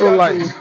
All right,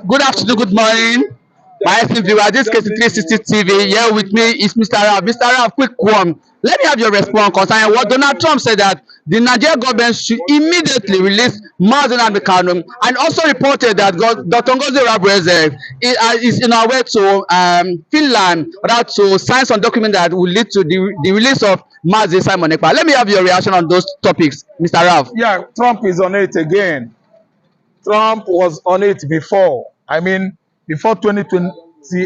good afternoon, good morning. My esteemed viewer, this is Kacee 360 TV. Here with me is Mr. Ralph. Mr. Ralph, quick one. Let me have your response concerning what Donald Trump said that the Nigerian government should immediately release Nnamdi Kanu, and also reported that Dr. Ngozi Orebeze is in our way to Finland, or to sign some document that will lead to the release of Simon Ekpa. Let me have your reaction on those topics, Mr. Ralph. Yeah, Trump is on it again. Trump was on it before. I mean, before 2020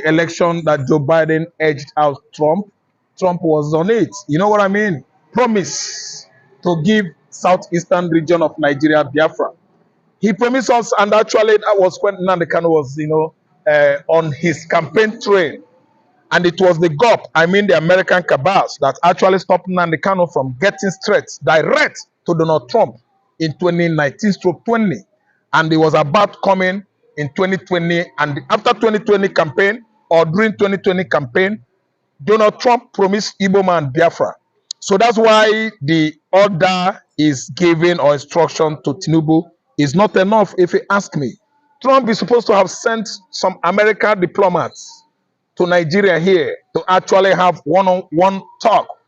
election that Joe Biden edged out Trump, Trump was on it. You know what I mean? Promise to give southeastern region of Nigeria Biafra. He promised us, and actually that was when Nnamdi Kanu was, on his campaign trail. And it was the Govt, I mean the American cabals, that actually stopped Nnamdi Kanu from getting threats direct to Donald Trump in 2019-20. And it was about coming in 2020. And after 2020 campaign, or during 2020 campaign, Donald Trump promised Igbo man Biafra. So that's why the order is given, or instruction to Tinubu is not enough, if you ask me. Trump is supposed to have sent some American diplomats to Nigeria here to actually have one-on-one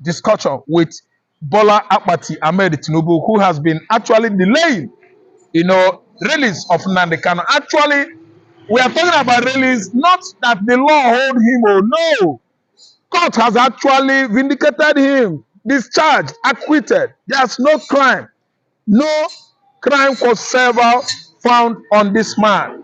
discussion with Bola Ahmed Tinubu, who has been actually delaying, release of Nnamdi Kanu. Actually, we are talking about release, not that the law hold him, or no. Court has actually vindicated him, discharged, acquitted. There's no crime. No crime whatsoever found on this man.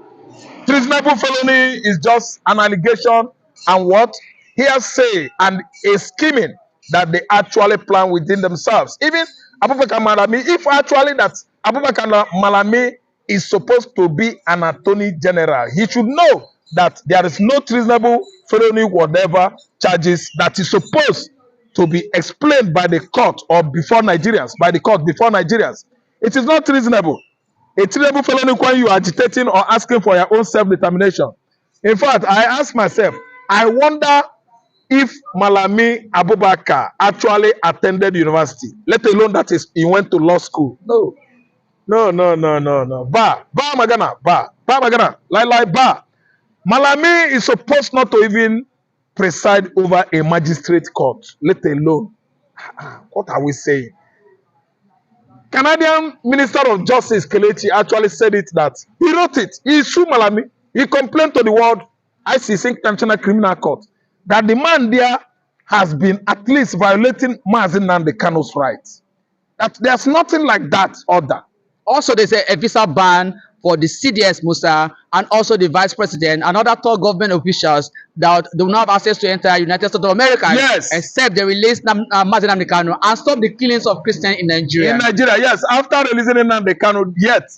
Treasonable felony is just an allegation and what hearsay and a scheming that they actually plan within themselves. Even Abubakar Malami, if actually that Abubakar Malami is supposed to be an attorney general, he should know that there is no treasonable felony whatever charges that is supposed to be explained by the court or before Nigerians, by the court before Nigerians. It is not reasonable. A treasonable felony when you are agitating or asking for your own self-determination. In fact, I ask myself, I wonder if Malami Abubakar actually attended university, let alone that he went to law school. No. Ba Magana, like ba. Malami is supposed not to even preside over a magistrate court, let alone. What are we saying? Canadian Minister of Justice Kacee actually said it that he wrote it. He sued Malami. He complained to the world ICC International Criminal Court that the man there has been at least violating Nnamdi Kanu's rights. That there's nothing like that order. Also, there's a visa ban for the CDS Musa and also the vice president and other top government officials that do not have access to enter United States of America. Yes. Except they release Nnamdi Kanu and stop the killings of Christians in Nigeria. In Nigeria, yes. After releasing Nnamdi Kanu, yet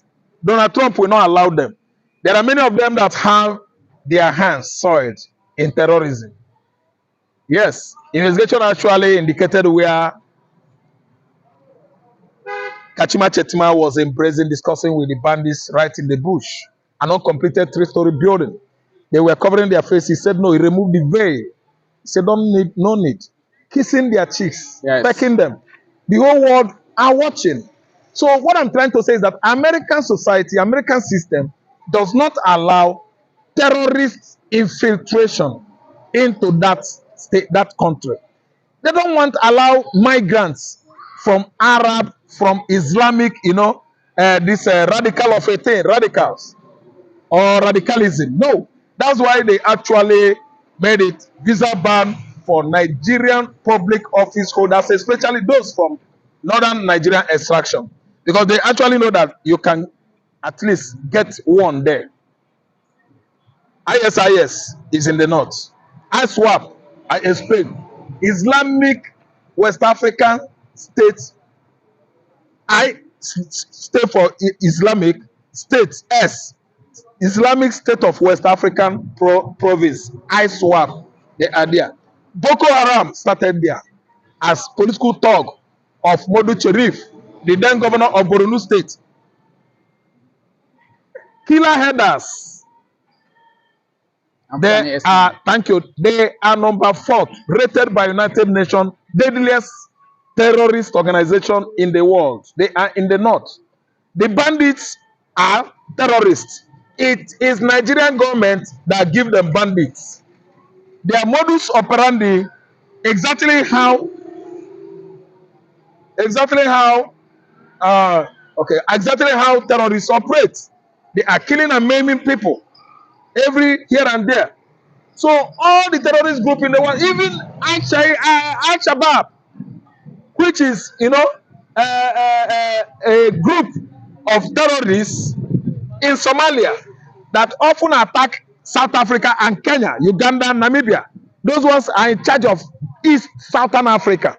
Donald Trump will not allow them. There are many of them that have their hands soiled in terrorism. Yes. Investigation actually indicated where Kacee was in prison discussing with the bandits right in the bush. An uncompleted 3-story building. They were covering their faces. He said no, he removed the veil. He said no need. Kissing their cheeks, yes. Pecking them. The whole world are watching. So what I'm trying to say is that American society, American system does not allow terrorist infiltration into that state, that country. They don't want to allow migrants from Arab, from Islamic, this radical of a thing, radicals or radicalism. No, that's why they actually made it visa ban for Nigerian public office holders, especially those from northern Nigerian extraction, because they actually know that you can at least get one there. ISIS is in the north. ISWAP, I explained, Islamic West African states. I stay for Islamic States S, Islamic State of West African Province, ISWAP, they are there. Boko Haram started there as political thug of Modu Cherif, the then governor of Borno State. Killer headers. They are, thank you, they are number 4 rated by United Nations deadliest terrorist organization in the world. They are in the north. The bandits are terrorists. It is Nigerian government that give them bandits. Their modus operandi, exactly how exactly how exactly how terrorists operate. They are killing and maiming people every here and there. So all the terrorist group in the world, even Al-Shabaab, which is a group of terrorists in Somalia that often attack South Africa and Kenya, Uganda, Namibia. Those ones are in charge of East Southern Africa.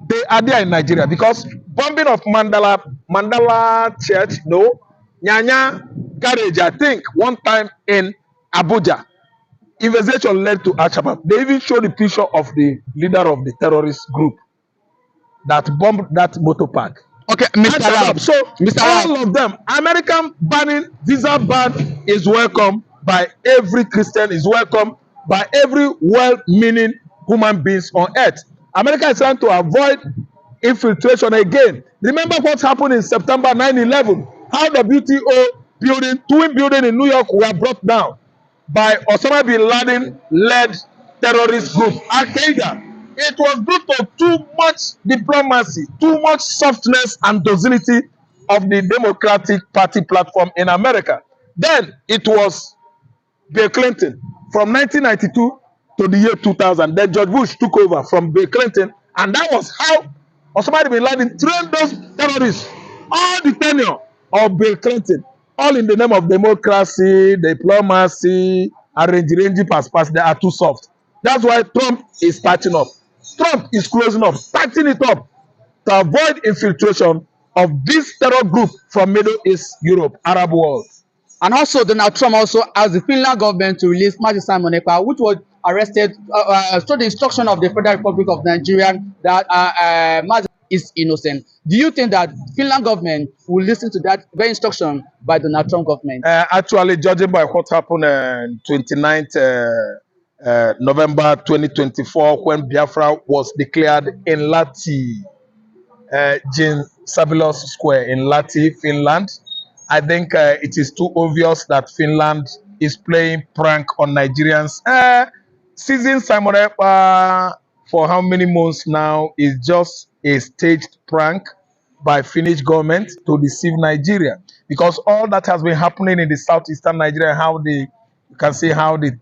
They are there in Nigeria because bombing of Mandala Church, no, Nyanya Garage, I think, one time in Abuja, investigation led to Al-Shabaab. They even showed the picture of the leader of the terrorist group that bombed that motor park. Okay, Mr. Rab. Al-Shabaab. So Mr. all Rab. of them, American banning, visa ban is welcome by every Christian, is welcome by every well-meaning human beings on earth. America is trying to avoid infiltration again. Remember what happened in September 9/11? How the WTO building, twin building in New York were brought down by Osama bin Laden led terrorist group Al Qaeda. It was due to too much diplomacy, too much softness and docility of the Democratic Party platform in America. Then it was Bill Clinton from 1992 to the year 2000. Then George Bush took over from Bill Clinton, and that was how Osama bin Laden trained those terrorists. All the tenure of Bill Clinton, all in the name of democracy, diplomacy, arrange pass. They are too soft. That's why Trump is starting up. Trump is closing up, starting it up to avoid infiltration of this terror group from Middle East, Europe, Arab world. And also, Donald Trump also asked the Finland government to release Mazi Simon Ekpa, which was arrested through the instruction of the Federal Republic of Nigeria that Mazi is innocent. Do you think that Finland government will listen to that very instruction by Donald Trump government? Actually, judging by what happened on 29th November 2024, when Biafra was declared in Lati, Jean Savilos Square in Lati, Finland, I think it is too obvious that Finland is playing prank on Nigerians. Seizing Simon Ekpa for how many months now is just a staged prank by Finnish government to deceive Nigeria, because all that has been happening in the southeastern Nigeria, you can see how the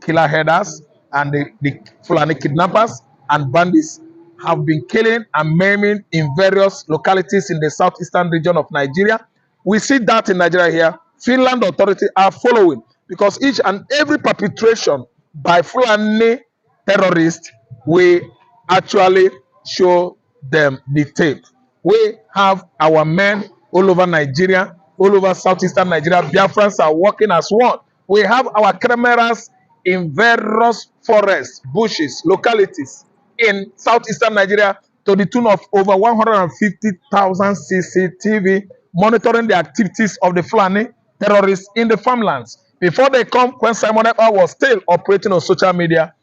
killer headers and the Fulani kidnappers and bandits have been killing and maiming in various localities in the southeastern region of Nigeria. We see that in Nigeria here. Finland authorities are following, because each and every perpetration by Fulani terrorists, we actually show them the tape. We have our men all over Nigeria, all over southeastern Nigeria. Biafrans are working as one. We have our cameras in various forests, bushes, localities in southeastern Nigeria to the tune of over 150,000 CCTV monitoring the activities of the Fulani terrorists in the farmlands. Before they come, when Simon Ekpa was still operating on social media,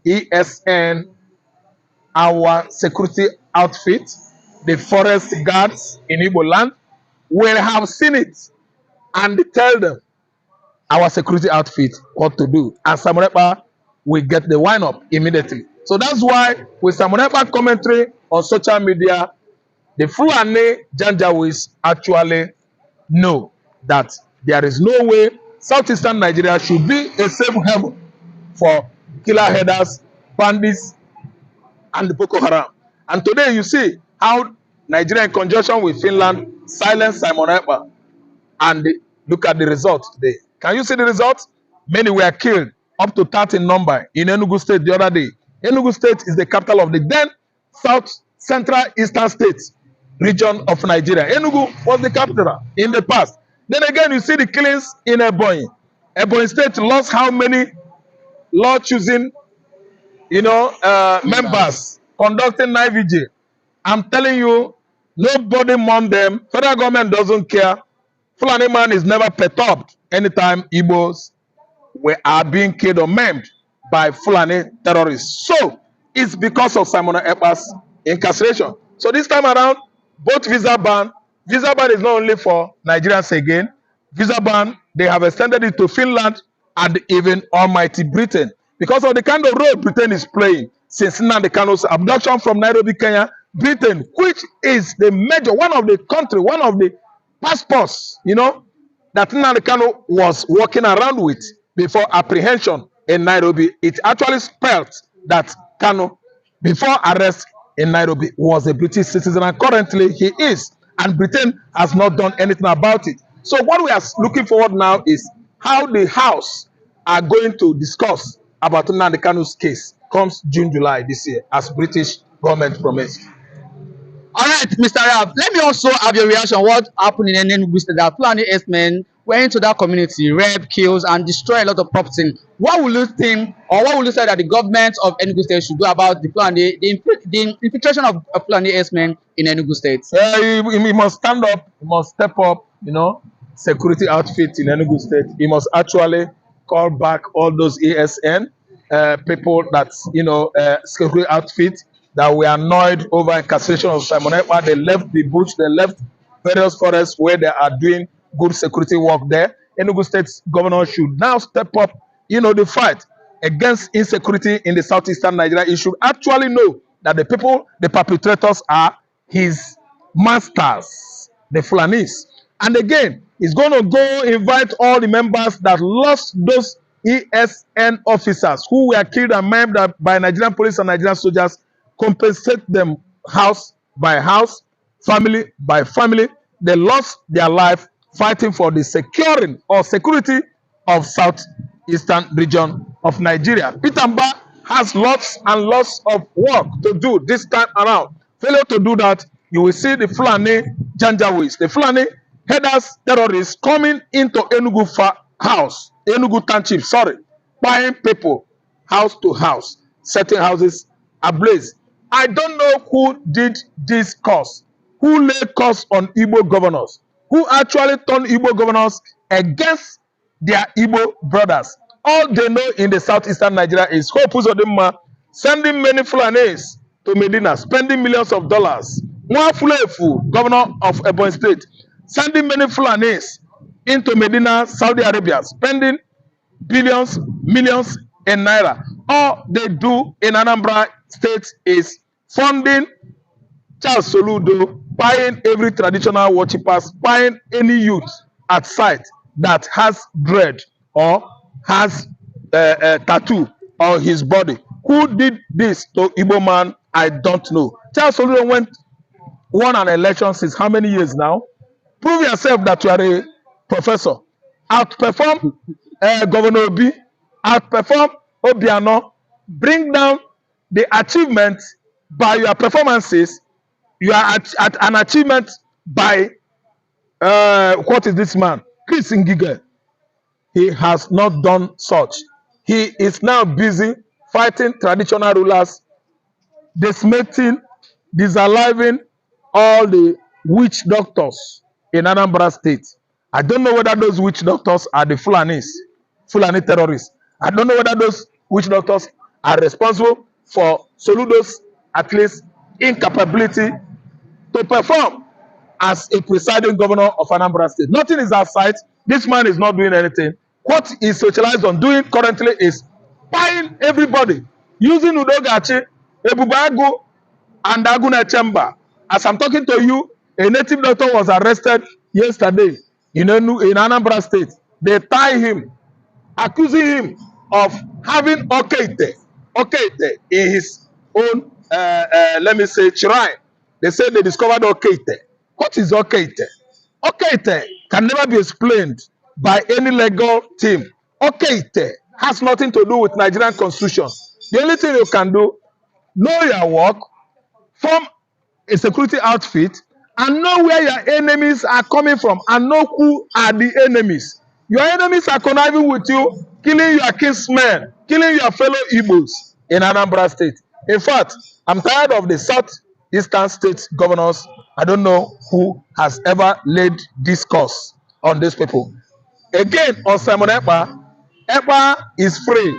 ESN, our security outfit, the forest guards in Igbo land, will have seen it and tell them, our security outfit, what to do. And Simon Ekpa will get the wind up immediately. So that's why with Simon Ekpa commentary on social media, the Fulani Janjaweeds actually know that there is no way southeastern Nigeria should be a safe haven for killer headers, bandits, and Boko Haram. And today you see how Nigeria, in conjunction with Finland, silenced Simon Ekpa. And look at the results today. Can you see the results? Many were killed, up to 30 in number, in Enugu State the other day. Enugu State is the capital of the then South Central Eastern States region of Nigeria. Enugu was the capital in the past. Then again, you see the killings in Ebonyi. Ebonyi State lost how many law-choosing, members conducting night vigil. I'm telling you, nobody mourn them. Federal government doesn't care. Fulani man is never perturbed anytime Igbos are being killed or maimed by Fulani terrorists. So it's because of Simon Ekpa's incarceration. So this time around, both visa ban is not only for Nigerians again. visa ban. They have extended it to Finland and even almighty Britain because of the kind of role Britain is playing since Nnamdi Kanu's abduction from Nairobi, Kenya. Britain, which is the major, one of the country, one of the passports, that Nnamdi Kanu was walking around with before apprehension in Nairobi. It actually spelled that Kanu, before arrest in Nairobi, was a British citizen, and currently he is. And Britain has not done anything about it. So what we are looking forward now is how the House are going to discuss about Nnamdi Kanu's case comes June, July this year, as British government promised. All right, Mr. Rab, let me also have your reaction on what happened in Enugu State. That Fulani men went into that community, rape, kills, and destroy a lot of property. What will you think, or what will you say that the government of Enugu State should do about the infiltration of Fulani men in Enugu State? He must stand up, he must step up, security outfit in Enugu State. He must actually call back all those ASN people that, security outfit that were annoyed over incarceration of Simon Ekpa. They left the bush, they left various forests where they are doing good security work there. Enugu State's governor should now step up, the fight against insecurity in the southeastern Nigeria. He should actually know that the people, the perpetrators are his masters, the Fulanis. And again, he's going to go invite all the members that lost those ESN officers who were killed and maimed by Nigerian police and Nigerian soldiers, compensate them house by house, family by family. They lost their life fighting for the securing or security of southeastern region of Nigeria. Peter Mba has lots and lots of work to do this time around. Failure to do that, you will see the Fulani Janjaweeds, the Fulani headers, terrorists coming into Enugu Township, buying people house to house, setting houses ablaze. I don't know who did this course, who laid course on Igbo governors, who actually turned Igbo governors against their Igbo brothers. All they know in the southeastern Nigeria is Hope Uzodinma sending many Fulanis to Medina, spending millions of dollars. Nwafulefu, governor of Ebonyi State, sending many Fulanis into Medina, Saudi Arabia, spending billions, millions in naira. All they do in Anambra State is funding Charles Soludo, buying every traditional worshippers, buying any youth at sight that has dread or has a tattoo on his body. Who did this to Igbo man? I don't know. Charles Soludo won an election since how many years now? Prove yourself that you are a professor. Outperform Governor Obi, outperform Obiano, bring down the achievement by your performances. You are at an achievement by what is this man? Chris Ngige. He has not done such. He is now busy fighting traditional rulers, decimating, disaliving all the witch doctors in Anambra State. I don't know whether those witch doctors are the Fulani terrorists. I don't know whether those witch doctors are responsible for Soludo's, at least, incapability to perform as a presiding governor of Anambra State. Nothing is outside. This man is not doing anything. What he's socialized on doing currently is buying everybody, using Udogachi, Ebubagu, and Aguna Chamber. As I'm talking to you, a native doctor was arrested yesterday in Anambra State. They tie him, accusing him of having Okeite in his own, let me say, shrine. They said they discovered Okeite. What is Okeite? Okeite can never be explained by any legal team. Okeite has nothing to do with Nigerian constitution. The only thing you can do, know your work, form a security outfit, and know where your enemies are coming from, and know who are the enemies. Your enemies are conniving with you, killing your kinsmen, killing your fellow Igbos in Anambra State. In fact, I'm tired of the southeastern state governors. I don't know who has ever laid discourse on these people. Again, on Simon Ekpa, Ekpa is free.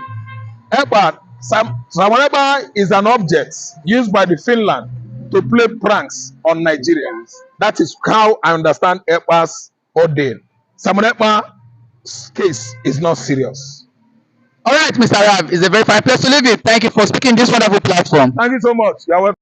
Simon Ekpa is an object used by the Finland to play pranks on Nigerians. That is how I understand Ekpa's ordeal. Samuel Ekpa's case is not serious. All right, Mr. Rav, it's a very fine place to live in. Thank you for speaking this wonderful platform. Thank you so much. You are welcome.